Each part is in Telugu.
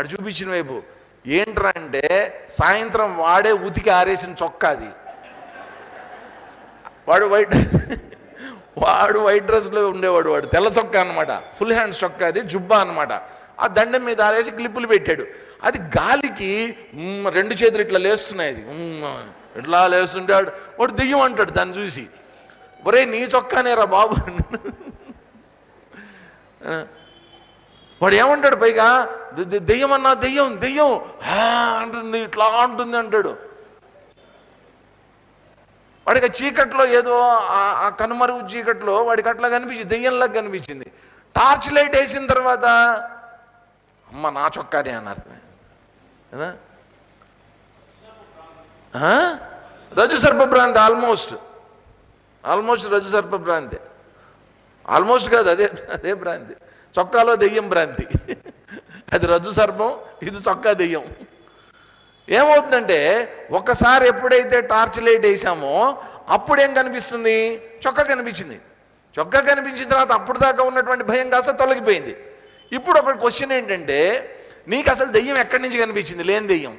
అటు చూపించిన వైపు. ఏంట్రా అంటే సాయంత్రం వాడే ఉతికి ఆరేసిన చొక్కా అది. వాడు వైట్ డ్రెస్లో ఉండేవాడు, వాడు తెల్ల చొక్కా అనమాట, ఫుల్ హ్యాండ్స్ చొక్కా, అది జుబ్బా అనమాట. ఆ దండం మీద ఆరేసి క్లిప్పులు పెట్టాడు. అది గాలికి రెండు చేతులు ఇట్లా లేస్తున్నాయి, అది ఇట్లా లేస్తుంటాడు. వాడు దెయ్యం అంటాడు దాన్ని చూసి, ఒరే నీ చొక్కానేరా బాబు. వాడు ఏమంటాడు పైగా, దెయ్యం అన్నా దెయ్యం దెయ్యం అంటుంది, ఇట్లా ఉంటుంది అంటాడు. వాడికి చీకట్లో ఏదో ఆ కనుమరుగు చీకట్లో వాడికి అట్లా కనిపించింది, దెయ్యంలాగా కనిపించింది. టార్చ్ లైట్ వేసిన తర్వాత అమ్మ నా చొక్కానే అన్నారు కదా. రజు సర్పభ్రాంతి, ఆల్మోస్ట్ రజు సర్పభ్రాంతి, ఆల్మోస్ట్ కాదు, అదే భ్రాంతి. చొక్కాలో దెయ్యం భ్రాంతి, అది రజ్జు సర్పం, ఇది చొక్కా దెయ్యం. ఏమవుతుందంటే ఒకసారి ఎప్పుడైతే టార్చ్ లైట్ వేసామో అప్పుడేం కనిపిస్తుంది, చొక్కా కనిపించింది. చొక్కా కనిపించిన తర్వాత అప్పుడు దాకా ఉన్నటువంటి భయం కాస్త తొలగిపోయింది. ఇప్పుడు ఒక క్వశ్చన్ ఏంటంటే, నీకు అసలు దెయ్యం ఎక్కడి నుంచి కనిపించింది? లేని దెయ్యం,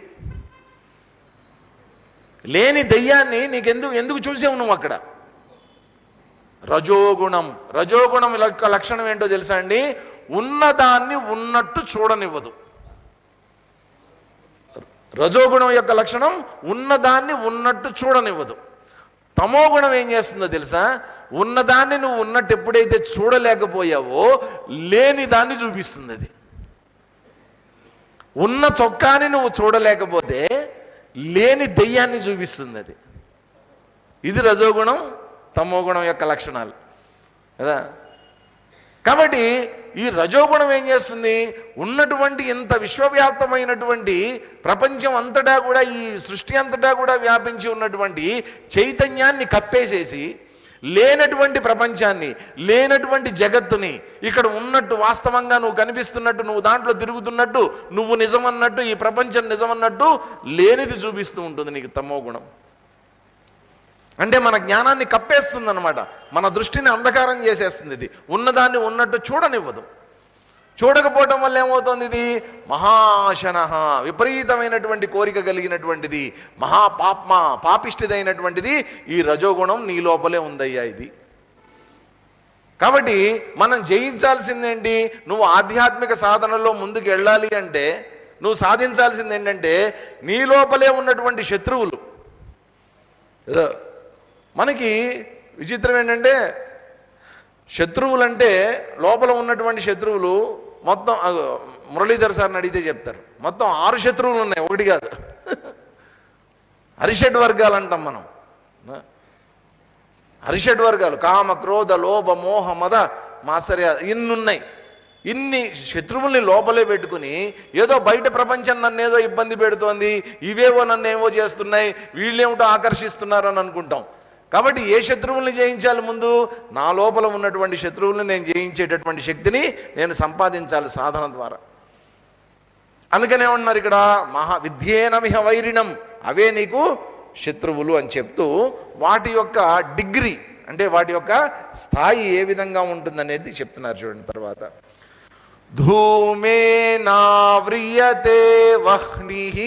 లేని దెయ్యాన్ని నీకు ఎందుకు చూసావు నువ్వు అక్కడ? రజోగుణం. రజోగుణం యొక్క లక్షణం ఏంటో తెలుసా అండి? ఉన్నదాన్ని ఉన్నట్టు చూడనివ్వదు. రజోగుణం యొక్క లక్షణం ఉన్నదాన్ని ఉన్నట్టు చూడనివ్వదు. తమోగుణం ఏం చేస్తుందో తెలుసా? ఉన్నదాన్ని నువ్వు ఉన్నట్టు ఎప్పుడైతే చూడలేకపోయావో లేని దాన్ని చూపిస్తుంది. అది ఉన్న చొక్కాని నువ్వు చూడలేకపోతే లేని దెయ్యాన్ని చూపిస్తుంది. అది ఇది రజోగుణం తమోగుణం యొక్క లక్షణాలు కదా. కాబట్టి ఈ రజోగుణం ఏం చేస్తుంది? ఉన్నటువంటి ఇంత విశ్వవ్యాప్తమైనటువంటి ప్రపంచం అంతటా కూడా, ఈ సృష్టి అంతటా కూడా వ్యాపించి ఉన్నటువంటి చైతన్యాన్ని కప్పేసేసి లేనటువంటి ప్రపంచాన్ని, లేనటువంటి జగత్తుని ఇక్కడ ఉన్నట్టు వాస్తవంగా నువ్వు కనిపిస్తున్నట్టు, నువ్వు దాంట్లో తిరుగుతున్నట్టు, నువ్వు నిజమన్నట్టు, ఈ ప్రపంచం నిజమన్నట్టు లేనిది చూపిస్తూ ఉంటుంది నీకు తమోగుణం. అంటే మన జ్ఞానాన్ని కప్పేస్తుంది అన్నమాట, మన దృష్టిని అంధకారం చేసేస్తుంది. ఇది ఉన్నదాన్ని ఉన్నట్టు చూడనివ్వదు. చూడకపోవటం వల్ల ఏమవుతుంది? ఇది మహాశన, విపరీతమైనటువంటి కోరిక కలిగినటువంటిది, పాపిష్టిదైనటువంటిది ఈ రజోగుణం నీ లోపలే ఉందయ్యా ఇది. కాబట్టి మనం జయించాల్సిందేంటి? నువ్వు ఆధ్యాత్మిక సాధనలో ముందుకు వెళ్ళాలి అంటే నువ్వు సాధించాల్సింది ఏంటంటే నీ లోపలే ఉన్నటువంటి శత్రువులు. మనకి విచిత్రం ఏంటంటే శత్రువులంటే లోపల ఉన్నటువంటి శత్రువులు మొత్తం, మురళీధర్ సార్ని అడిగితే చెప్తారు, మొత్తం 6 శత్రువులు ఉన్నాయి, ఒకటి కాదు. అరిషడ్ వర్గాలు అంటాం మనం. అరిషడ్ వర్గాలు కామ క్రోధ లోభ మోహ మద మాత్సర్య ఇన్నున్నాయి. ఇన్ని శత్రువుల్ని లోపలే పెట్టుకుని ఏదో బయట ప్రపంచం నన్ను ఏదో ఇబ్బంది పెడుతోంది, ఇవేవో నన్ను ఏవో చేస్తున్నాయి, వీళ్ళేమిటో ఆకర్షిస్తున్నారు అని అనుకుంటాం. కాబట్టి ఏ శత్రువుల్ని జయించాలి? ముందు నా లోపల ఉన్నటువంటి శత్రువుల్ని నేను జయించేటటువంటి శక్తిని నేను సంపాదించాలి సాధన ద్వారా. అందుకనే ఉన్నారు ఇక్కడ విద్యేనమిహ వైరిణం, అవే నీకు శత్రువులు అని చెప్తూ వాటి యొక్క డిగ్రీ అంటే వాటి యొక్క స్థాయి ఏ విధంగా ఉంటుందనేది చెప్తున్నారు చూడండి. తర్వాత ధూమేనావ్రియతే వహ్నిః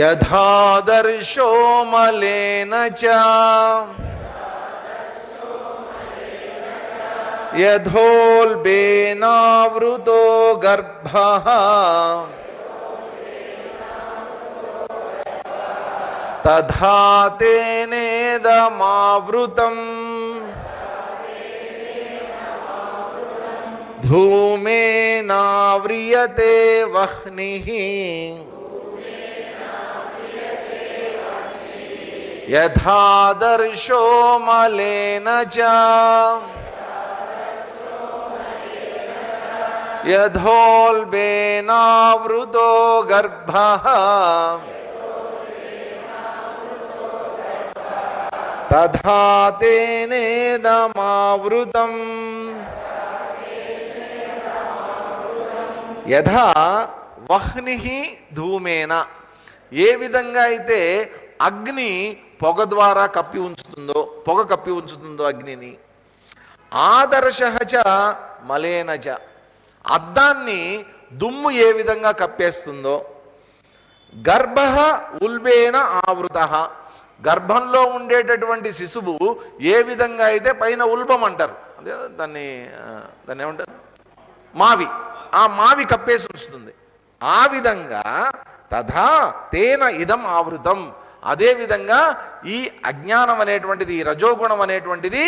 యథాదర్శో మలేన చ యథోల్బేనావృతో గర్భః తథా తేనేదమావృతం ధూమేనావ్రియతే వహ్నిః యథాదర్శో మలేన చ యథోల్బేనావృతో గర్భః తథా తేనేదమావృతం. యథా వహ్నిః ధూమేన, ఏ విధంగా అయితే అగ్ని పొగ ద్వారా కప్పి ఉంచుతుందో, పొగ కప్పి ఉంచుతుందో అగ్నిని, ఆదర్శః చ మలేనచ. అద్దాన్ని దుమ్ము ఏ విధంగా కప్పేస్తుందో, గర్భ ఉల్బేన ఆవృత, గర్భంలో ఉండేటటువంటి శిశువు ఏ విధంగా అయితే పైన ఉల్బం అంటారు, అదే దాన్ని ఏమంటారు, మావి, ఆ మావి కప్పేసి ఉంచుతుంది. ఆ విధంగా తథా తేన ఇదం ఆవృతం, అదేవిధంగా ఈ అజ్ఞానం అనేటువంటిది, ఈ రజోగుణం అనేటువంటిది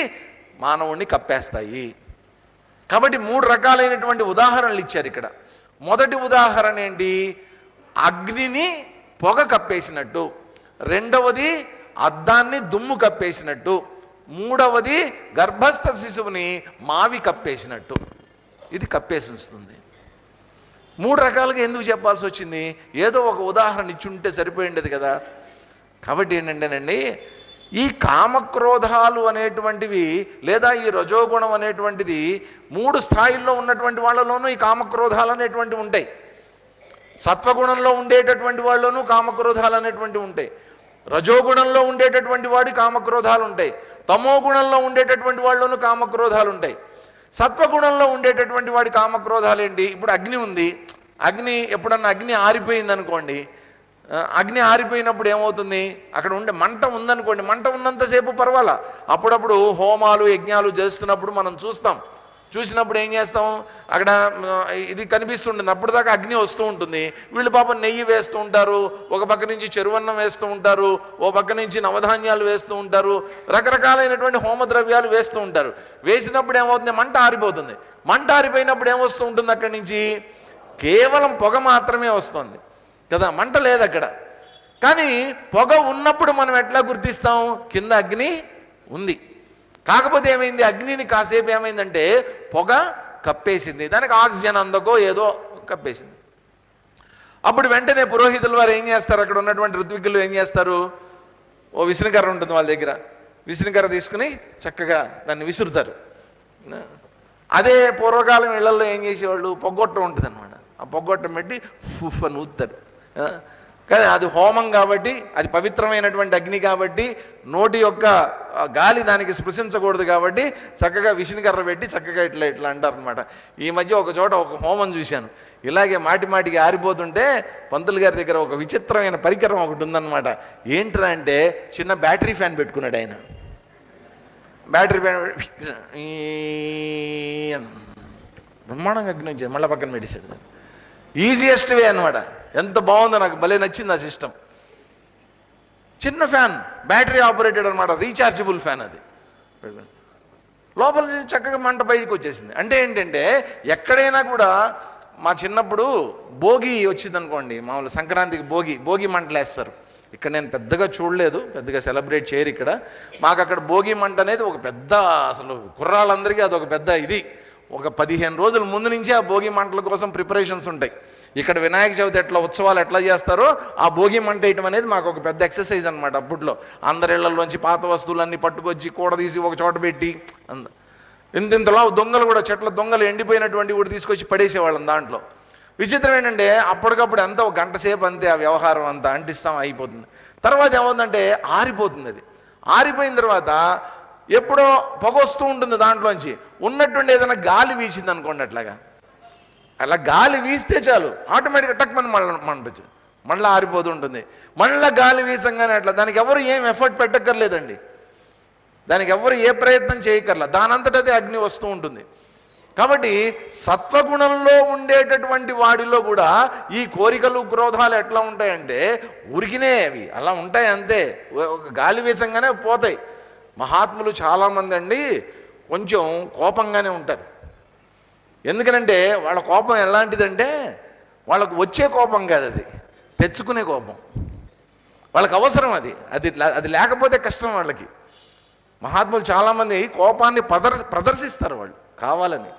మానవుణ్ణి కప్పేస్తాయి. కాబట్టి 3 రకాలైనటువంటి ఉదాహరణలు ఇచ్చారు ఇక్కడ. మొదటి ఉదాహరణ ఏంటి? అగ్నిని పొగ కప్పేసినట్టు, రెండవది అద్దాన్ని దుమ్ము కప్పేసినట్టు, మూడవది గర్భస్థ శిశువుని మావి కప్పేసినట్టు. ఇది కప్పేసి ఉంచుతుంది. 3 రకాలుగా ఎందుకు చెప్పాల్సి వచ్చింది? ఏదో ఒక ఉదాహరణ ఇచ్చుంటే సరిపోయిండేది కదా. కాబట్టి ఏంటంటేనండి, ఈ కామక్రోధాలు అనేటువంటివి లేదా ఈ రజోగుణం అనేటువంటిది 3 స్థాయిల్లో ఉన్నటువంటి వాళ్ళలోనూ ఈ కామక్రోధాలు అనేటువంటివి ఉంటాయి. సత్వగుణంలో ఉండేటటువంటి వాళ్ళలోనూ కామక్రోధాలు అనేటువంటివి ఉంటాయి. రజోగుణంలో ఉండేటటువంటి వాడి కామక్రోధాలు ఉంటాయి. తమో గుణంలో ఉండేటటువంటి వాళ్ళలోనూ కామక్రోధాలు ఉంటాయి. సత్వగుణంలో ఉండేటటువంటి వాడి కామక్రోధాలు ఏంటి? ఇప్పుడు అగ్ని ఉంది, అగ్ని ఎప్పుడన్నా అగ్ని ఆరిపోయింది అనుకోండి, అగ్ని ఆరిపోయినప్పుడు ఏమవుతుంది? అక్కడ ఉండే మంట ఉందనుకోండి, మంట ఉన్నంతసేపు పర్వాలా. అప్పుడప్పుడు హోమాలు యజ్ఞాలు చేస్తున్నప్పుడు మనం చూస్తాం. చూసినప్పుడు ఏం చేస్తాం? అక్కడ ఇది కనిపిస్తుంటుంది, అప్పుడు దాకా అగ్ని వస్తూ ఉంటుంది. వీళ్ళు పాపం నెయ్యి వేస్తూ ఉంటారు, ఒక పక్క నుంచి చెరువన్నం వేస్తూ ఉంటారు, ఓ పక్క నుంచి నవధాన్యాలు వేస్తూ ఉంటారు, రకరకాలైనటువంటి హోమద్రవ్యాలు వేస్తూ ఉంటారు. వేసినప్పుడు ఏమవుతుంది? మంట ఆరిపోతుంది. మంట ఆరిపోయినప్పుడు ఏమొస్తూ ఉంటుంది? అక్కడి నుంచి కేవలం పొగ మాత్రమే వస్తుంది కదా, మంట లేదు అక్కడ. కానీ పొగ ఉన్నప్పుడు మనం ఎట్లా గుర్తిస్తాం? కింద అగ్ని ఉంది. కాకపోతే ఏమైంది? అగ్నిని కాసేపు ఏమైందంటే పొగ కప్పేసింది, దానికి ఆక్సిజన్ అందకో ఏదో కప్పేసింది. అప్పుడు వెంటనే పురోహితుల వారు ఏం చేస్తారు? అక్కడ ఉన్నటువంటి ఋత్వికులు ఏం చేస్తారు? ఓ విసనకర్ర ఉంటుంది వాళ్ళ దగ్గర, విసనకర్ర తీసుకుని చక్కగా దాన్ని విసురుతారు. అదే పూర్వకాలం ఇళ్లలో ఏం చేసేవాళ్ళు? పొగ్గొట్టం ఉంటుంది అనమాట. ఆ పొగ్గొట్టం పెట్టి ఫుఫ్ అని ఊతారు. కానీ అది హోమం కాబట్టి, అది పవిత్రమైనటువంటి అగ్ని కాబట్టి, నోటి యొక్క గాలి దానికి స్పృశించకూడదు కాబట్టి చక్కగా విష్ణుకర్ర పెట్టి చక్కగా ఇట్లా ఇట్లా అంటారు అనమాట. ఈ మధ్య ఒక చోట ఒక హోమం చూశాను, ఇలాగే మాటికి ఆరిపోతుంటే పంతులు గారి దగ్గర ఒక విచిత్రమైన పరికరం ఒకటి ఉందన్నమాట. ఏంట్రా అంటే చిన్న బ్యాటరీ ఫ్యాన్ పెట్టుకున్నాడు ఆయన. బ్యాటరీ ఫ్యాన్ బ్రహ్మాండంగా అగ్ని వచ్చేది, మళ్ళీ పక్కన పెట్టేశాడు. ఈజియెస్ట్ వే అనమాట. ఎంత బాగుందో, నాకు భలే నచ్చింది ఆ సిస్టమ్. చిన్న ఫ్యాన్, బ్యాటరీ ఆపరేటెడ్ అనమాట, రీఛార్జబుల్ ఫ్యాన్. అది లోపల చక్కగా మంట బయటకు వచ్చేసింది. అంటే ఏంటంటే ఎక్కడైనా కూడా మా చిన్నప్పుడు భోగి వచ్చింది అనుకోండి, మామూలు సంక్రాంతికి భోగి మంటలు వేస్తారు. ఇక్కడ నేను పెద్దగా చూడలేదు, పెద్దగా సెలబ్రేట్ చేయరు ఇక్కడ. మాకు అక్కడ భోగి మంట అనేది ఒక పెద్ద, అసలు కుర్రాళ్ళందరికీ అదొక పెద్ద ఇది. ఒక 15 రోజుల ముందు నుంచే ఆ భోగి మంటల కోసం ప్రిపరేషన్స్ ఉంటాయి. ఇక్కడ వినాయక చవితి ఎట్లా ఉత్సవాలు ఎట్లా చేస్తారో ఆ భోగి మంట వేయటం అనేది మాకు ఒక పెద్ద ఎక్సర్సైజ్ అనమాట. అప్పట్లో అందరి ఇళ్లలోంచి పాత వస్తువులన్నీ పట్టుకొచ్చి కూడదీసి ఒక చోట పెట్టి, ఇంతలా దొంగలు కూడా, చెట్ల దొంగలు ఎండిపోయినటువంటి కూడా తీసుకొచ్చి పడేసేవాళ్ళం దాంట్లో. విచిత్రం ఏంటంటే అప్పటికప్పుడు అంతా ఒక గంట సేపు అంతే ఆ వ్యవహారం అంతా అంటిస్తాం, అయిపోతుంది. తర్వాత ఏమవుతుందంటే ఆరిపోతుంది. అది ఆరిపోయిన తర్వాత ఎప్పుడో పొగ వస్తూ ఉంటుంది, దాంట్లోంచి ఉన్నట్టుండి ఏదైనా గాలి వీసింది అనుకోండి, అలా గాలి వీస్తే చాలు ఆటోమేటిక్గా టక్మని మంటొచ్చు, మళ్ళీ ఆరిపోతూ ఉంటుంది. మళ్ళీ గాలి వీసంగానే అట్లా, దానికి ఎవరు ఏం ఎఫర్ట్ పెట్టక్కర్లేదండి, దానికి ఎవరు ఏ ప్రయత్నం చేయక్కర్లా, దానంతటదే అగ్ని వస్తూ ఉంటుంది. కాబట్టి సత్వగుణంలో ఉండేటటువంటి వాడిలో కూడా ఈ కోరికలు క్రోధాలు ఎట్లా ఉంటాయంటే ఉరికినే అవి అలా ఉంటాయి అంతే, ఒక గాలి వీసంగానే పోతాయి. మహాత్ములు చాలామంది అండి కొంచెం కోపంగానే ఉంటారు. ఎందుకనంటే వాళ్ళ కోపం ఎలాంటిదంటే వాళ్ళకు వచ్చే కోపం కాదు, అది తెచ్చుకునే కోపం. వాళ్ళకి అవసరం అది అది లేకపోతే కష్టం వాళ్ళకి. మహాత్ములు చాలామంది కోపాన్ని ప్రదర్శిస్తారు వాళ్ళు కావాలని,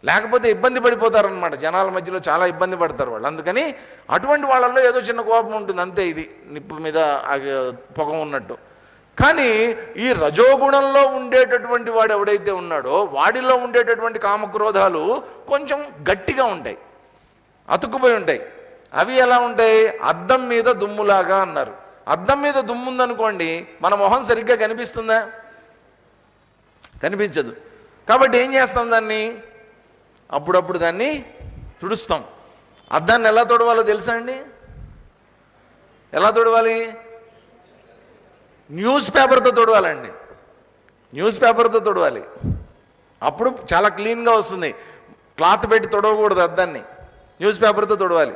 లేకపోతే ఇబ్బంది పడిపోతారనమాట. జనాల మధ్యలో చాలా ఇబ్బంది పడతారు వాళ్ళు. అందుకని అటువంటి వాళ్ళల్లో ఏదో చిన్న కోపం ఉంటుంది అంతే, ఇది నిప్పు మీద పొగ ఉన్నట్టు. కానీ ఈ రజోగుణంలో ఉండేటటువంటి వాడు ఎవడైతే ఉన్నాడో వాడిలో ఉండేటటువంటి కామక్రోధాలు కొంచెం గట్టిగా ఉంటాయి, అతుక్కుపోయి ఉంటాయి. అవి ఎలా ఉంటాయి? అద్దం మీద దుమ్ములాగా అన్నారు. అద్దం మీద దుమ్ము ఉందనుకోండి, మన మొహం సరిగ్గా కనిపిస్తుందా? కనిపించదు. కాబట్టి ఏం చేస్తాం? దాన్ని అప్పుడప్పుడు దాన్ని తుడుస్తాం. అద్దాన్ని ఎలా తుడవాలో తెలుసా అండి? ఎలా తుడవాలి? న్యూస్ పేపర్తో తుడవాలండి. న్యూస్ పేపర్తో తుడవాలి. అప్పుడు చాలా క్లీన్గా వస్తుంది. క్లాత్ పెట్టి తుడవకూడదు అద్దాన్ని, న్యూస్ పేపర్తో తుడవాలి.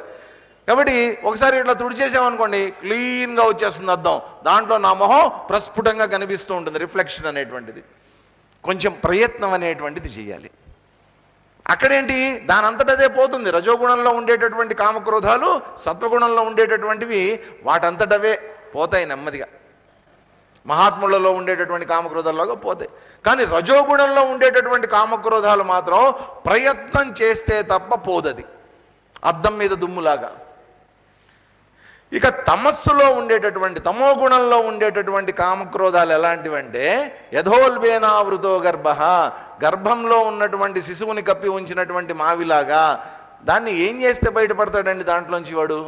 కాబట్టి ఒకసారి ఇట్లా తుడిచేసామనుకోండి, క్లీన్గా వచ్చేస్తుంది అద్దం. దాంట్లో నా మొహం ప్రస్ఫుటంగా కనిపిస్తూ ఉంటుంది. రిఫ్లెక్షన్ అనేటువంటిది. కొంచెం ప్రయత్నం అనేటువంటిది చేయాలి. అక్కడేంటి, దాని అంతటదే పోతుంది. రజోగుణంలో ఉండేటటువంటి కామక్రోధాలు సత్వగుణంలో ఉండేటటువంటివి వాటంతటవే పోతాయి నెమ్మదిగా. మహాత్ములలో ఉండేటటువంటి కామక్రోధాల్లోగా పోతాయి. కానీ రజోగుణంలో ఉండేటటువంటి కామక్రోధాలు మాత్రం ప్రయత్నం చేస్తే తప్ప పోదది, అద్దం మీద దుమ్ములాగా. ఇక తమస్సులో ఉండేటటువంటి తమో గుణంలో ఉండేటటువంటి కామక్రోధాలు ఎలాంటివంటే, యథోల్బేనావృతో గర్భ, గర్భంలో ఉన్నటువంటి శిశువుని కప్పి ఉంచినటువంటి మావిలాగా. దాన్ని ఏం చేస్తే బయటపడతాడండి? దాంట్లోంచి వాడు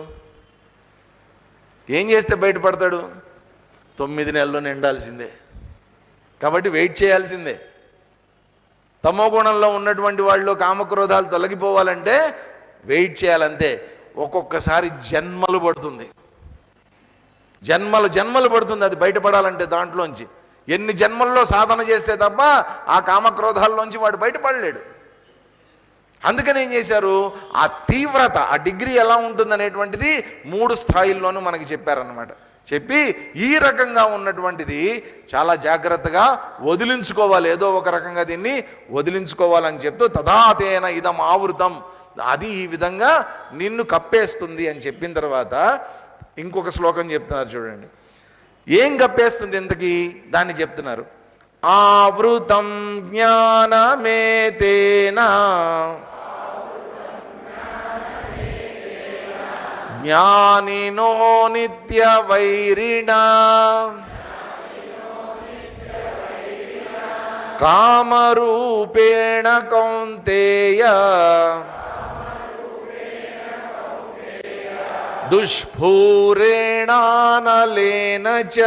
ఏం చేస్తే బయటపడతాడు? 9 నెలలు నిండాల్సిందే. కాబట్టి వెయిట్ చేయాల్సిందే. తమో గుణంలో ఉన్నటువంటి వాళ్ళు కామక్రోధాలు తొలగిపోవాలంటే వెయిట్ చేయాలంతే. ఒక్కొక్కసారి జన్మలు పడుతుంది, జన్మలు పడుతుంది అది బయటపడాలంటే. దాంట్లోంచి ఎన్ని జన్మల్లో సాధన చేస్తే తప్ప ఆ కామక్రోధాల్లోంచి వాడు బయటపడలేడు. అందుకని ఏం చేశారు, ఆ తీవ్రత, ఆ డిగ్రీ ఎలా ఉంటుందనేటువంటిది 3 స్థాయిల్లోనూ మనకి చెప్పారన్నమాట. చెప్పి ఈ రకంగా ఉన్నటువంటిది చాలా జాగ్రత్తగా వదిలించుకోవాలి, ఏదో ఒక రకంగా దీన్ని వదిలించుకోవాలని చెప్తూ, తదాతేన ఇదం ఆవృతం, అది ఈ విధంగా నిన్ను కప్పేస్తుంది అని చెప్పిన తర్వాత ఇంకొక శ్లోకం చెప్తున్నారు చూడండి. ఏం కప్పేస్తుంది ఇంతకీ దాన్ని చెప్తున్నారు. ఆవృతం జ్ఞానమేతేనా జ్ఞానినో నిత్య వైరిణా కామరూపేణ కౌంతేయ దుష్ఫూరేణానలేన చ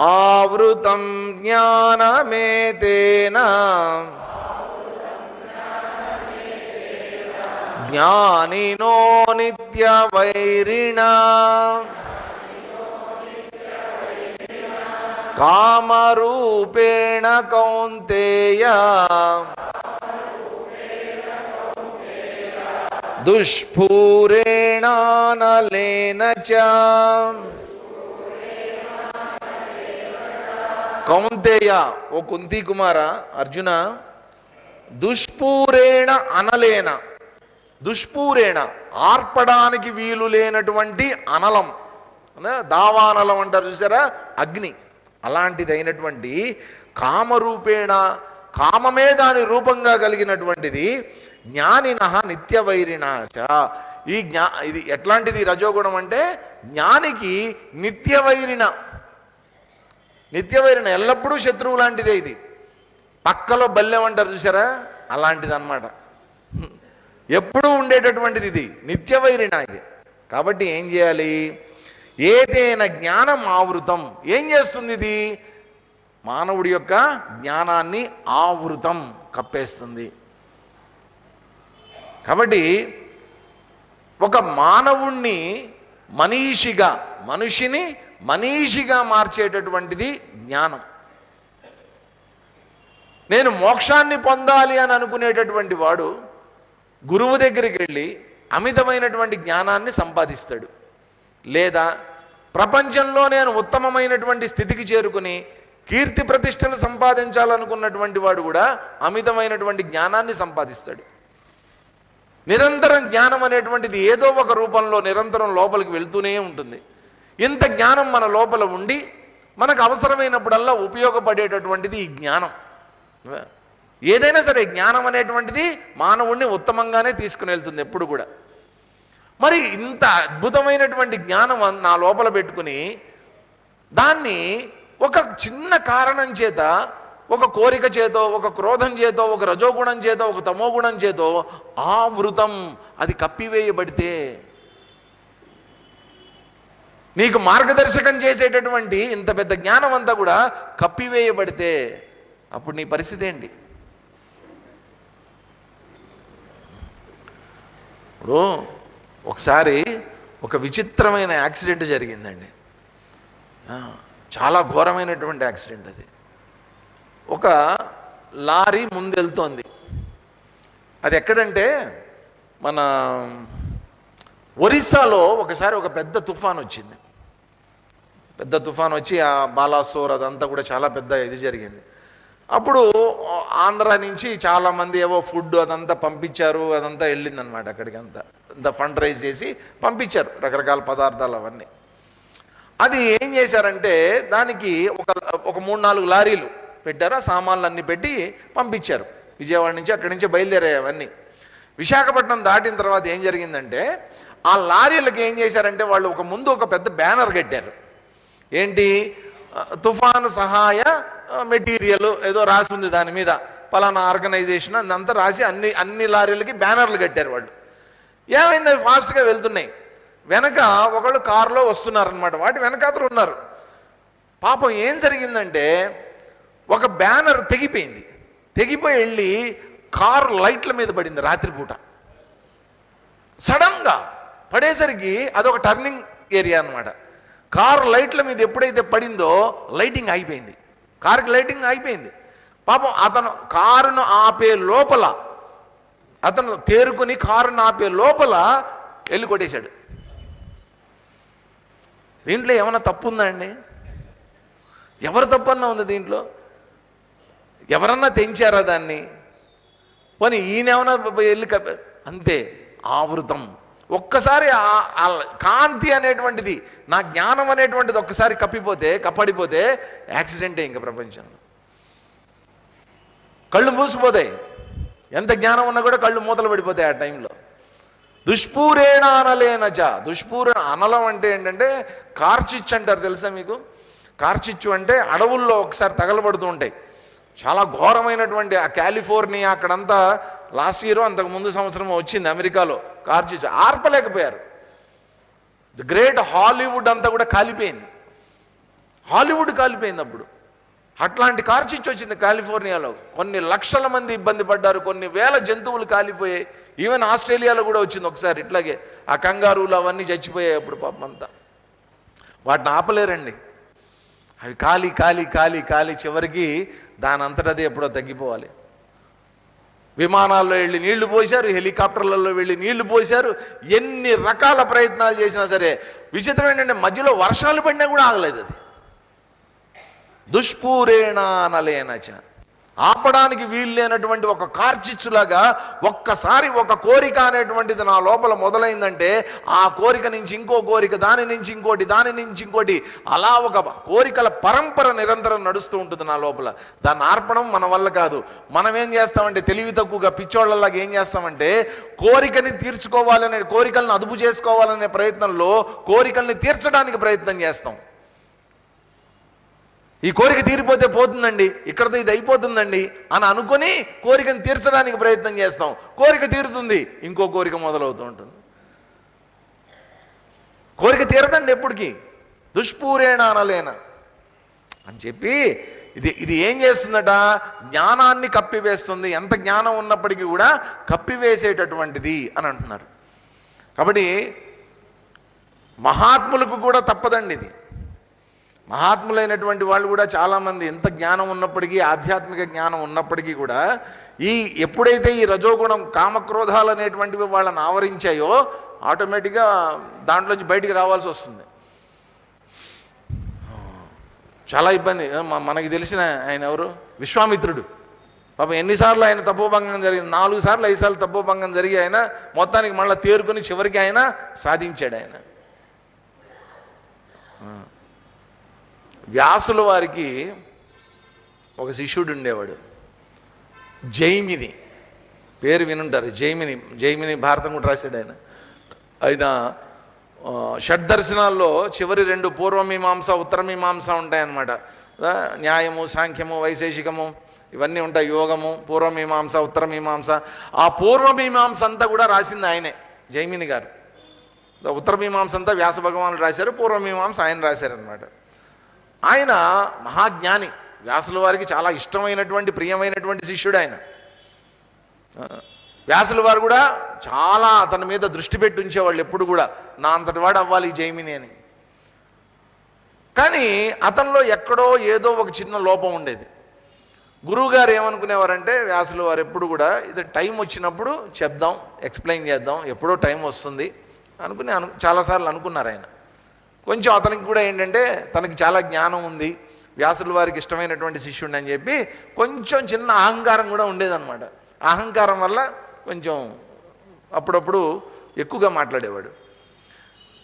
ఆవృతం జ్ఞానమేతేన జ్ఞానినో నిత్య వైరిణా కామరూపేణ కౌంతేయ దుష్ఫూరేణానలేన చ. కౌంతేయ, ఓ కుంతి కుమార అర్జున, దుష్పూరేణ అనలేన, దుష్పూరేణ ఆర్పడానికి వీలు లేనటువంటి అనలం, దావానలం అంటారు చూసారా, అగ్ని, అలాంటిదైనటువంటి కామరూపేణ, కామమే దాని రూపంగా కలిగినటువంటిది, జ్ఞానినః నిత్యవైరిణాచ. ఇది ఎట్లాంటిది రజోగుణం అంటే, జ్ఞానికి నిత్యవైరిణ, నిత్యవైరిణ ఎల్లప్పుడూ శత్రువు లాంటిదే. ఇది పక్కలో బల్లెం అంటారు చూసారా, అలాంటిది అన్నమాట. ఎప్పుడూ ఉండేటటువంటిది ఇది, నిత్యవైరిణ ఇది. కాబట్టి ఏం చేయాలి, ఏదైన జ్ఞానం ఆవృతం, ఏం చేస్తుంది ఇది, మానవుడి యొక్క జ్ఞానాన్ని ఆవృతం, కప్పేస్తుంది. కాబట్టి ఒక మానవుణ్ణి మనీషిగా, మనిషిని మనీషిగా మార్చేటటువంటిది జ్ఞానం. నేను మోక్షాన్ని పొందాలి అని అనుకునేటటువంటి వాడు గురువు దగ్గరికి వెళ్ళి అమితమైనటువంటి జ్ఞానాన్ని సంపాదిస్తాడు. లేదా ప్రపంచంలో నేను ఉత్తమమైనటువంటి స్థితికి చేరుకుని కీర్తి ప్రతిష్టలు సంపాదించాలనుకున్నటువంటి వాడు కూడా అమితమైనటువంటి జ్ఞానాన్ని సంపాదిస్తాడు. నిరంతరం జ్ఞానం అనేటువంటిది ఏదో ఒక రూపంలో నిరంతరం లోపలికి వెళ్తూనే ఉంటుంది. ఇంత జ్ఞానం మన లోపల ఉండి మనకు అవసరమైనప్పుడల్లా ఉపయోగపడేటటువంటిది ఈ జ్ఞానం. ఏదైనా సరే జ్ఞానం అనేటువంటిది మానవుణ్ణి ఉత్తమంగానే తీసుకుని వెళ్తుంది ఎప్పుడు కూడా. మరి ఇంత అద్భుతమైనటువంటి జ్ఞానం నా లోపల పెట్టుకుని దాన్ని ఒక చిన్న కారణం చేత, ఒక కోరిక చేతో, ఒక క్రోధం చేతో, ఒక రజోగుణం చేతో, ఒక తమోగుణం చేతో ఆవృతం, అది కప్పివేయబడితే, నీకు మార్గదర్శకం చేసేటటువంటి ఇంత పెద్ద జ్ఞానం అంతా కూడా కప్పివేయబడితే, అప్పుడు నీ పరిస్థితి ఏంటి? ఇప్పుడు ఒకసారి ఒక విచిత్రమైన యాక్సిడెంట్ జరిగిందండి. చాలా ఘోరమైనటువంటి యాక్సిడెంట్ అది. ఒక లారీ ముందెళ్తోంది. అది ఎక్కడంటే మన ఒరిస్సాలో ఒకసారి ఒక పెద్ద తుఫాన్ వచ్చింది. పెద్ద తుఫాన్ వచ్చి ఆ బాలాసోర్ అదంతా కూడా చాలా పెద్ద ఇది జరిగింది. అప్పుడు ఆంధ్ర నుంచి చాలామంది ఏవో ఫుడ్ అదంతా పంపించారు, అదంతా వెళ్ళిందనమాట. అక్కడికి అంత ఫండ్ రైజ్ చేసి పంపించారు, రకరకాల పదార్థాలు అవన్నీ. అది ఏం చేశారంటే దానికి ఒక 3-4 లారీలు పెట్టారు. ఆ సామాన్లు అన్నీ పెట్టి పంపించారు. విజయవాడ నుంచి అక్కడి నుంచి బయలుదేరాయి అవన్నీ. విశాఖపట్నం దాటిన తర్వాత ఏం జరిగిందంటే ఆ లారీలకు ఏం చేశారంటే వాళ్ళు ముందు ఒక పెద్ద బ్యానర్ కట్టారు. ఏంటి, తుఫాను సహాయ మెటీరియల్ ఏదో రాసి ఉంది దాని మీద, పలానా ఆర్గనైజేషన్ అదంతా రాసి అన్ని లారీలకి బ్యానర్లు కట్టారు వాళ్ళు. ఏమైంది, అవి ఫాస్ట్గా వెళ్తున్నాయి. వెనక ఒకళ్ళు కారులో వస్తున్నారనమాట, వాటి వెనకాతలు ఉన్నారు. పాపం ఏం జరిగిందంటే ఒక బ్యానర్ తెగిపోయి వెళ్ళి కారు లైట్ల మీద పడింది రాత్రిపూట. సడన్గా పడేసరికి అదొక టర్నింగ్ ఏరియా అనమాట. కారు లైట్ల మీద ఎప్పుడైతే పడిందో లైటింగ్ అయిపోయింది, కారుకి లైటింగ్ అయిపోయింది. పాపం అతను కారును ఆపే లోపల, అతను తేరుకుని కారును ఆపే లోపల వెళ్ళి కొట్టేశాడు. దీంట్లో ఏమైనా తప్పు ఉందా అండి? ఎవరు తప్పన్నా ఉంది దీంట్లో? ఎవరన్నా తెంచారా దాన్ని? పోనీ ఈయనేమన్నా వెళ్ళి అంతే ఆవృతం. ఒక్కసారి కాంతి అనేటువంటిది, నా జ్ఞానం అనేటువంటిది ఒక్కసారి కప్పడిపోతే యాక్సిడెంటే ఇంకా ప్రపంచంలో. కళ్ళు మూసిపోతాయి. ఎంత జ్ఞానం ఉన్నా కూడా కళ్ళు మూతలు పడిపోతాయి ఆ టైంలో. దుష్పూరేణ అనలేనచ. దుష్పూరేణ అనలం అంటే ఏంటంటే కార్చిచ్చు అంటారు, తెలుసా మీకు? కార్చిచ్చు అంటే అడవుల్లో ఒకసారి తగలబడుతూ ఉంటాయి. చాలా ఘోరమైనటువంటి ఆ కాలిఫోర్నియా అక్కడంతా లాస్ట్ ఇయర్ అంతకు ముందు సంవత్సరం వచ్చింది అమెరికాలో కార్చిచ్చు. ఆర్పలేకపోయారు. ది గ్రేట్ హాలీవుడ్ అంతా కూడా కాలిపోయింది. హాలీవుడ్ కాలిపోయింది అప్పుడు. అట్లాంటి కార్చిచ్చు వచ్చింది కాలిఫోర్నియాలో. కొన్ని లక్షల మంది ఇబ్బంది పడ్డారు, కొన్ని వేల జంతువులు కాలిపోయాయి. ఈవెన్ ఆస్ట్రేలియాలో కూడా వచ్చింది ఒకసారి ఇట్లాగే. ఆ కంగారూలు అవన్నీ చచ్చిపోయాయి అప్పుడు పాపం అంతా. వాటిని ఆపలేరండి. అవి కాలి కాలి కాలి కాలి చివరికి దాని అంతటది ఎప్పుడో తగ్గిపోవాలి. విమానాల్లో వెళ్ళి నీళ్లు పోశారు, హెలికాప్టర్లలో వెళ్ళి నీళ్లు పోశారు. ఎన్ని రకాల ప్రయత్నాలు చేసినా సరే విచిత్రం ఏంటంటే మధ్యలో వర్షాలు పడినా కూడా ఆగలేదు అది. దుష్పూరేణ అనలేనచ. ఆపడానికి వీలు లేనటువంటి ఒక కార్చిచ్చులాగా ఒక్కసారి ఒక కోరిక అనేటువంటిది నా లోపల మొదలైందంటే ఆ కోరిక నుంచి ఇంకో కోరిక, దాని నుంచి ఇంకోటి, దాని నుంచి ఇంకోటి, అలా ఒక కోరికల పరంపర నిరంతరం నడుస్తూ ఉంటుంది నా లోపల. దాన్ని ఆర్పడం మన వల్ల కాదు. మనం ఏం చేస్తామంటే తెలివి తక్కువగా పిచ్చోళ్లలాగా ఏం చేస్తామంటే కోరికని తీర్చుకోవాలనే, కోరికలను అదుపు చేసుకోవాలనే ప్రయత్నంలో కోరికల్ని తీర్చడానికి ప్రయత్నం చేస్తాం. ఈ కోరిక తీరిపోతే పోతుందండి, ఇక్కడతో ఇది అయిపోతుందండి అని అనుకుని కోరికను తీర్చడానికి ప్రయత్నం చేస్తాం. కోరిక తీరుతుంది, ఇంకో కోరిక మొదలవుతూ ఉంటుంది. కోరిక తీరదండి ఎప్పటికీ. దుష్పూరేణ అనలేన అని చెప్పి ఇది ఏం చేస్తుందట, జ్ఞానాన్ని కప్పివేస్తుంది. ఎంత జ్ఞానం ఉన్నప్పటికీ కూడా కప్పివేసేటటువంటిది అని అంటున్నారు. కాబట్టి మహాత్ములకు కూడా తప్పదండి ఇది. మహాత్ములైనటువంటి వాళ్ళు కూడా చాలామంది ఎంత జ్ఞానం ఉన్నప్పటికీ, ఆధ్యాత్మిక జ్ఞానం ఉన్నప్పటికీ కూడా ఎప్పుడైతే ఈ రజోగుణం కామక్రోధాలు అనేటువంటివి వాళ్ళని ఆవరించాయో ఆటోమేటిక్గా దాంట్లోంచి బయటికి రావాల్సి వస్తుంది. చాలా ఇబ్బంది. మనకి తెలిసిన ఆయన ఎవరు, విశ్వామిత్రుడు. పాపం ఎన్నిసార్లు ఆయన తపోభంగం జరిగింది, 4 సార్లు 5 సార్లు తపోభంగం జరిగి ఆయన మొత్తానికి మళ్ళీ తేరుకొని చివరికి ఆయన సాధించాడు. ఆయన వ్యాసుల వారికి ఒక శిష్యుడు ఉండేవాడు, జైమిని. పేరు వినుంటారు, జైమిని భారతం కూడా రాశాడు ఆయన. ఆయన షడ్దర్శనాల్లో చివరి 2 పూర్వమీమాంస ఉత్తరమీమాంస ఉంటాయన్నమాట. న్యాయము, సాంఖ్యము, వైశేషికము ఇవన్నీ ఉంటాయి. యోగము, పూర్వమీమాంస, ఉత్తరమీమాంస. ఆ పూర్వమీమాంస అంతా కూడా రాసింది ఆయనే, జైమిని గారు. ఉత్తరమీమాంస అంతా వ్యాస భగవానుడు రాశారు, పూర్వమీమాంస ఆయన రాశారనమాట. ఆయన మహాజ్ఞాని, వ్యాసుల వారికి చాలా ఇష్టమైనటువంటి ప్రియమైనటువంటి శిష్యుడు ఆయన. వ్యాసుల వారు కూడా చాలా అతని మీద దృష్టి పెట్టి ఉంచేవాళ్ళు ఎప్పుడు కూడా, నా అంతటి వాడు అవ్వాలి ఈ జైమిని అని. కానీ అతనిలో ఎక్కడో ఏదో ఒక చిన్న లోపం ఉండేది. గురువుగారు ఏమనుకునేవారంటే వ్యాసుల వారు ఎప్పుడు కూడా ఇది టైం వచ్చినప్పుడు చెప్దాం, ఎక్స్ప్లెయిన్ చేద్దాం, ఎప్పుడో టైం వస్తుంది అనుకుని చాలాసార్లు అనుకున్నారు ఆయన. కొంచెం అతనికి కూడా ఏంటంటే తనకి చాలా జ్ఞానం ఉంది, వ్యాసుల వారికి ఇష్టమైనటువంటి శిష్యుడిని అని చెప్పి కొంచెం చిన్న అహంకారం కూడా ఉండేదన్నమాట. అహంకారం వల్ల కొంచెం అప్పుడప్పుడు ఎక్కువగా మాట్లాడేవాడు.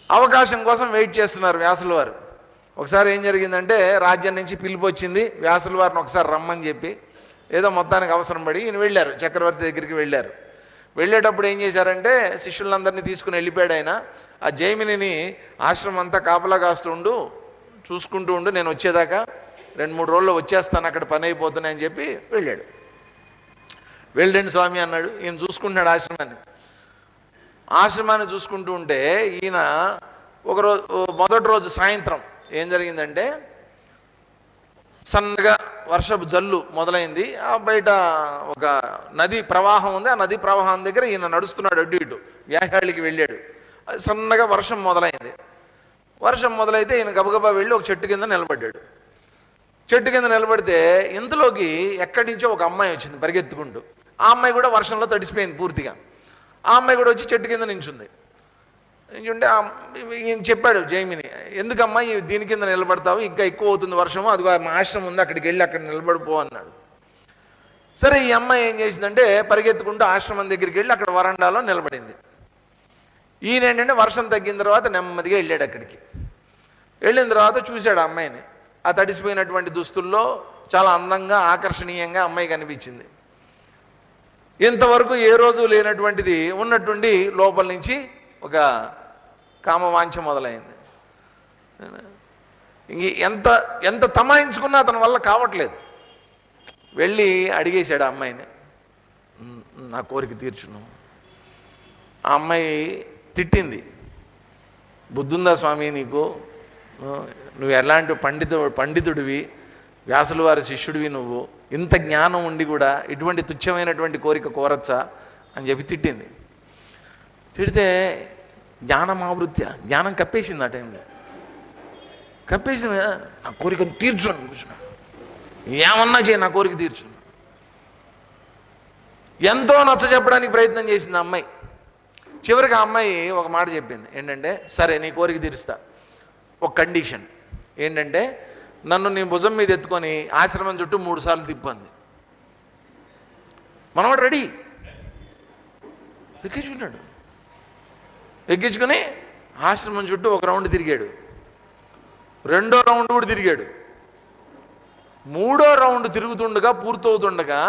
అవకాశం కోసం వెయిట్ చేస్తున్నారు వ్యాసుల వారు. ఒకసారి ఏం జరిగిందంటే రాజ్యం నుంచి పిలుపు వచ్చింది, వ్యాసుల వారిని ఒకసారి రమ్మని చెప్పి ఏదో మొత్తానికి అవసరం పడి ఈయన వెళ్ళారు, చక్రవర్తి దగ్గరికి వెళ్ళారు. వెళ్ళేటప్పుడు ఏం చేశారంటే శిష్యులందరినీ తీసుకుని వెళ్ళిపోయాడు ఆయన. ఆ జైమినిని ఆశ్రమం అంతా కాపలా కాస్తుండు, చూసుకుంటూ ఉండు, నేను వచ్చేదాకా 2-3 రోజుల్లో వచ్చేస్తాను, అక్కడ పని అయిపోతున్నాయి అని చెప్పి వెళ్ళాడు. వెళ్ళండి స్వామి అన్నాడు. ఈయన చూసుకుంటున్నాడు ఆశ్రమాన్ని చూసుకుంటూ ఉంటే ఈయన ఒకరోజు మొదటి రోజు సాయంత్రం ఏం జరిగిందంటే సన్నగా వర్షపు జల్లు మొదలైంది. ఆ బయట ఒక నది ప్రవాహం ఉంది, ఆ నది ప్రవాహం దగ్గర ఈయన నడుస్తున్నాడు, అడ్డు ఇటు వ్యాహ్యాళికి వెళ్ళాడు. సన్నగా వర్షం మొదలైంది. వర్షం మొదలైతే ఈయన గబగబా వెళ్ళి ఒక చెట్టు కింద నిలబడ్డాడు. చెట్టు కింద నిలబడితే ఇంతలోకి ఎక్కడి నుంచో ఒక అమ్మాయి వచ్చింది పరిగెత్తుకుంటూ. ఆ అమ్మాయి కూడా వర్షంలో తడిసిపోయింది పూర్తిగా. ఆ అమ్మాయి కూడా వచ్చి చెట్టు కింద నించుంది. నించుంటే ఈయన చెప్పాడు జైమిని, ఎందుకమ్మా దీని కింద నిలబడతావు, ఇంకా ఎక్కువ అవుతుంది వర్షము, అదిగో మా ఆశ్రమం ఉంది అక్కడికి వెళ్ళి అక్కడ నిలబడిపో అన్నాడు. సరే ఈ అమ్మాయి ఏం చేసిందంటే పరిగెత్తుకుంటూ ఆశ్రమం దగ్గరికి వెళ్ళి అక్కడ వరండాలో నిలబడింది. ఈయన ఏంటంటే వర్షం తగ్గిన తర్వాత నెమ్మదిగా వెళ్ళాడు అక్కడికి. వెళ్ళిన తర్వాత చూశాడు ఆ అమ్మాయిని. ఆ తడిసిపోయినటువంటి దుస్తుల్లో చాలా అందంగా ఆకర్షణీయంగా అమ్మాయి కనిపించింది. ఇంతవరకు ఏ రోజు లేనటువంటిది ఉన్నట్టుండి లోపల నుంచి ఒక కామవాంఛ మొదలైంది. ఇంక ఎంత తమాయించుకున్నా అతని వల్ల కావట్లేదు. వెళ్ళి అడిగేశాడు ఆ అమ్మాయిని, నా కోరిక తీర్చును. ఆ అమ్మాయి తిట్టింది, బుద్ధుందా స్వామి నీకు, నువ్వు ఎలాంటి పండితుడివి, వ్యాసుల వారి శిష్యుడివి, నువ్వు ఇంత జ్ఞానం ఉండి కూడా ఇటువంటి తుచ్చమైనటువంటి కోరిక కోరచ్చా అని చెప్పి తిట్టింది. తిడితే జ్ఞానమావృత్య, జ్ఞానం కప్పేసింది. ఆ టైంలో కప్పేసింది. నా కోరికను తీర్చున్నాను కూర్చున్నాను, ఏమన్నా చేయి నా కోరిక తీర్చున్నాను. ఎంతో నచ్చ చెప్పడానికి ప్రయత్నం చేసింది ఆ అమ్మాయి. చివరికి ఆ అమ్మాయి ఒక మాట చెప్పింది, ఏంటంటే సరే నీ కోరిక తీరుస్తా, ఒక కండిషన్ ఏంటంటే నన్ను నీ భుజం మీద ఎత్తుకొని ఆశ్రమం చుట్టూ 3 సార్లు తిప్పంది. మనవాడు రెడీ, ఎక్కించుకున్నాడు. ఎక్కించుకొని ఆశ్రమం చుట్టూ ఒక రౌండ్ తిరిగాడు, 2వ రౌండ్ కూడా తిరిగాడు. 3వ రౌండ్ తిరుగుతుండగా పూర్తవుతుండగా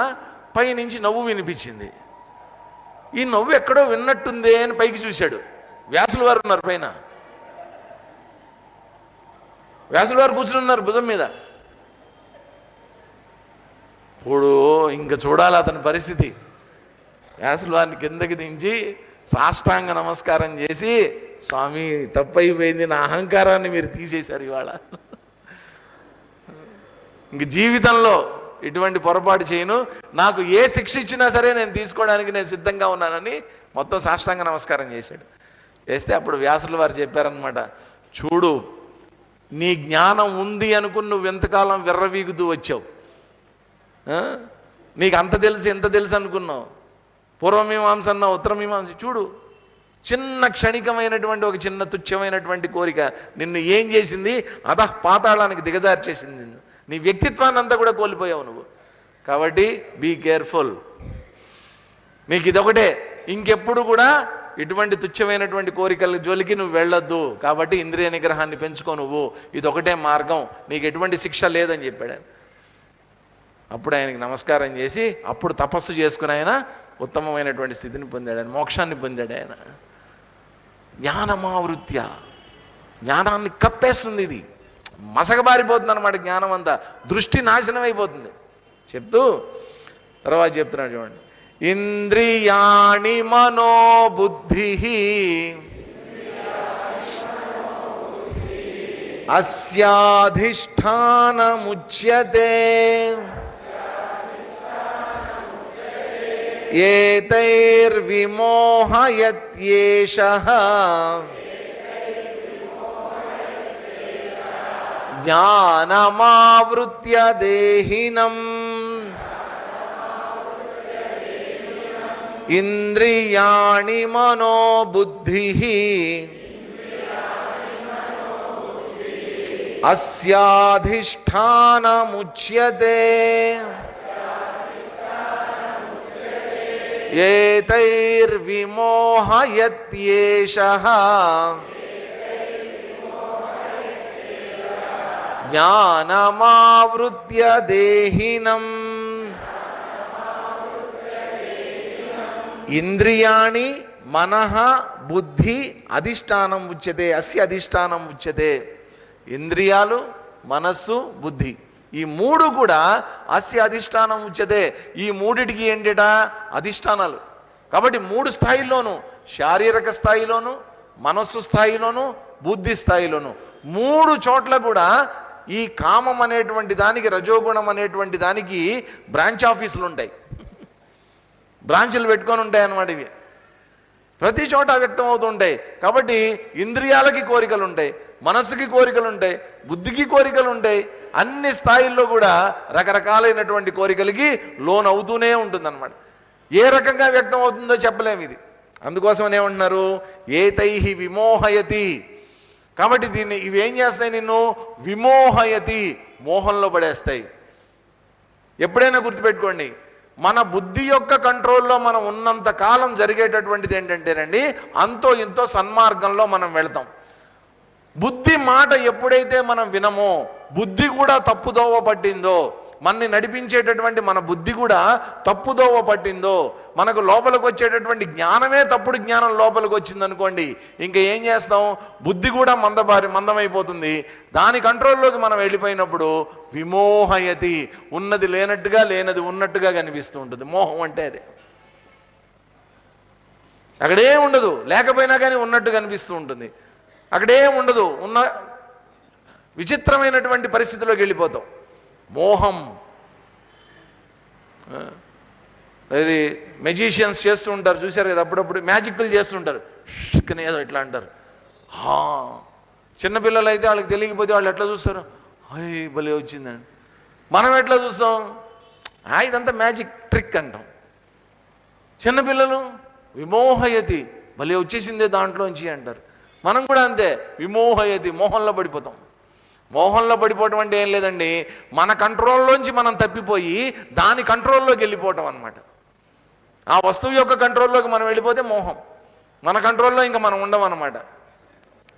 పైనుంచి నవ్వు వినిపించింది. ఈ నవ్వు ఎక్కడో విన్నట్టుందే అని పైకి చూశాడు. వ్యాసుల వారు ఉన్నారు పైన, వ్యాసుల వారు కూర్చుని ఉన్నారు భుజం మీద. ఇప్పుడు ఇంకా చూడాలి అతని పరిస్థితి. వ్యాసుల వారిని కిందకి దించి సాష్టాంగ నమస్కారం చేసి, స్వామి తప్పైపోయింది, నా అహంకారాన్ని మీరు తీసేశారు ఇవాళ, ఇంక జీవితంలో ఇటువంటి పొరపాటు చేయను, నాకు ఏ శిక్ష ఇచ్చినా సరే నేను తీసుకోవడానికి నేను సిద్ధంగా ఉన్నానని మొత్తం సాష్టాంగ నమస్కారం చేశాడు. చేస్తే అప్పుడు వ్యాసుల వారు చెప్పారనమాట, చూడు నీ జ్ఞానం ఉంది అనుకుని నువ్వు ఎంతకాలం విర్రవీగుతూ వచ్చావు, నీకు అంత తెలుసు ఎంత తెలుసు అనుకున్నావు, పూర్వమీమాంస అన్న ఉత్తరమీమాంస, చూడు చిన్న క్షణికమైనటువంటి ఒక చిన్న తుచ్చమైనటువంటి కోరిక నిన్ను ఏం చేసింది, పాతాళానికి దిగజార్చేసింది, నీ వ్యక్తిత్వాన్ని అంతా కూడా కోల్పోయావు నువ్వు. కాబట్టి బీ కేర్ఫుల్, నీకు ఇదొకటే, ఇంకెప్పుడు కూడా ఇటువంటి తుచ్చమైనటువంటి కోరికల జోలికి నువ్వు వెళ్ళొద్దు, కాబట్టి ఇంద్రియ నిగ్రహాన్ని పెంచుకో, నువ్వు ఇదొకటే మార్గం, నీకు ఎటువంటి శిక్ష లేదని చెప్పాడు. అప్పుడు ఆయనకి నమస్కారం చేసి అప్పుడు తపస్సు చేసుకుని ఆయన ఉత్తమమైనటువంటి స్థితిని పొందాడు, ఆయన మోక్షాన్ని పొందాడు. ఆయన జ్ఞానమావృత్య, జ్ఞానాన్ని కప్పేస్తుంది, ఇది మసకబారిపోతుంది అనమాట, జ్ఞానం అంతా దృష్టి నాశనం అయిపోతుంది. చెప్తూ తర్వాత చెప్తున్నాడు చూడండి, ఇంద్రియాణి మనోబుద్ధి అస్యాధిష్ఠానముచ్యతే ఏతైర్విమోహయత్యేషః జ్ఞానమావృత్య దేహినం ఇంద్రియాణి మనోబుద్ధిః అస్యాధిష్ఠానముచ్యతే ఏతైర్విమోహయత్యేషః జ్ఞానమావృత్య దేహినం ఇంద్రియాణి మనః బుద్ధి అధిష్టానం ఉచ్యతే. అస్య అధిష్టానం ఉచ్యతే. ఇంద్రియాలు, మనస్సు, బుద్ధి ఈ మూడు కూడా అస్య అధిష్టానం ఉచ్యతే. ఈ మూడిటికి ఏంటిట? అధిష్టానాలు. కాబట్టి మూడు స్థాయిల్లోనూ, శారీరక స్థాయిలోను, మనస్సు స్థాయిలోను, బుద్ధి స్థాయిలోను, మూడు చోట్ల కూడా ఈ కామం అనేటువంటి దానికి, రజోగుణం అనేటువంటి దానికి బ్రాంచ్ ఆఫీసులు ఉంటాయి, బ్రాంచులు పెట్టుకొని ఉంటాయి అన్నమాట. ఇవి ప్రతి చోట వ్యక్తం అవుతుంటాయి. కాబట్టి ఇంద్రియాలకి కోరికలు ఉంటాయి, మనస్సుకి కోరికలు ఉంటాయి, బుద్ధికి కోరికలు ఉంటాయి. అన్ని స్థాయిల్లో కూడా రకరకాలైనటువంటి కోరికలకి లోన్ అవుతూనే ఉంటుందన్నమాట. ఏ రకంగా వ్యక్తం అవుతుందో చెప్పలేము ఇది. అందుకోసం ఏమంటున్నారు? ఏతైహి విమోహయతి. కాబట్టి ఇవేం చేస్తాయి? నిన్ను విమోహయతి, మోహంలో పడేస్తాయి. ఎప్పుడైనా గుర్తుపెట్టుకోండి, మన బుద్ధి యొక్క కంట్రోల్లో మనం ఉన్నంత కాలం జరిగేటటువంటిది ఏంటంటేనండి, అంతో ఇంతో సన్మార్గంలో మనం వెళ్తాం. బుద్ధి మాట ఎప్పుడైతే మనం వినమో, బుద్ధి కూడా తప్పుదోవ పట్టిందో, మనని నడిపించేటటువంటి మన బుద్ధి కూడా తప్పుదోవ పట్టిందో, మనకు లోపలికి వచ్చేటటువంటి జ్ఞానమే తప్పుడు జ్ఞానం లోపలికి వచ్చిందనుకోండి, ఇంకా ఏం చేస్తాం? బుద్ధి కూడా మందమైపోతుంది. దాని కంట్రోల్లోకి మనం వెళ్ళిపోయినప్పుడు విమోహయతి, ఉన్నది లేనట్టుగా, లేనది ఉన్నట్టుగా కనిపిస్తూ ఉంటుంది. మోహం అంటే అదే. అక్కడేం ఉండదు, లేకపోయినా కానీ ఉన్నట్టు కనిపిస్తూ ఉంటుంది. అక్కడేం ఉండదు, ఉన్న విచిత్రమైనటువంటి పరిస్థితిలోకి వెళ్ళిపోతాం. మోహం. ఇది మెజిషియన్స్ చేస్తూ ఉంటారు, చూశారు కదా, అప్పుడప్పుడు మ్యాజిక్లు చేస్తుంటారు, కానీ ఏదో ఇట్లా అంటారు. చిన్నపిల్లలు అయితే వాళ్ళకి తెలియకపోతే వాళ్ళు ఎట్లా చూస్తారు? అయ్యి భలే వచ్చిందండి. మనం ఎట్లా చూస్తాం? ఇదంతా మ్యాజిక్ ట్రిక్ అంటాం. చిన్నపిల్లలు విమోహయతి, భలే వచ్చేసిందే దాంట్లోంచి అంటారు. మనం కూడా అంతే, విమోహయతి, మోహంలో పడిపోతాం. మోహంలో పడిపోవటం అంటే ఏం లేదండి, మన కంట్రోల్లోంచి మనం తప్పిపోయి దాని కంట్రోల్లోకి వెళ్ళిపోవటం అన్నమాట. ఆ వస్తువు యొక్క కంట్రోల్లోకి మనం వెళ్ళిపోతే మోహం, మన కంట్రోల్లో ఇంకా మనం ఉండమన్నమాట.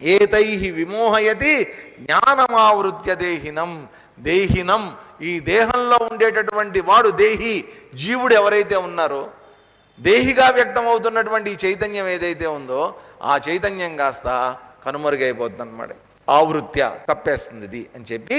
ఏతైహి విమోహయతి జ్ఞానమావృత్య దేహినం. దేహినం, ఈ దేహంలో ఉండేటటువంటి వాడు దేహి, జీవుడు ఎవరైతే ఉన్నారో, దేహిగా వ్యక్తం అవుతున్నటువంటి ఈ చైతన్యం ఏదైతే ఉందో, ఆ చైతన్యం కాస్త కనుమరుగైపోతుంది అన్నమాట. ఆవృత్య, కప్పేస్తుంది ఇది అని చెప్పి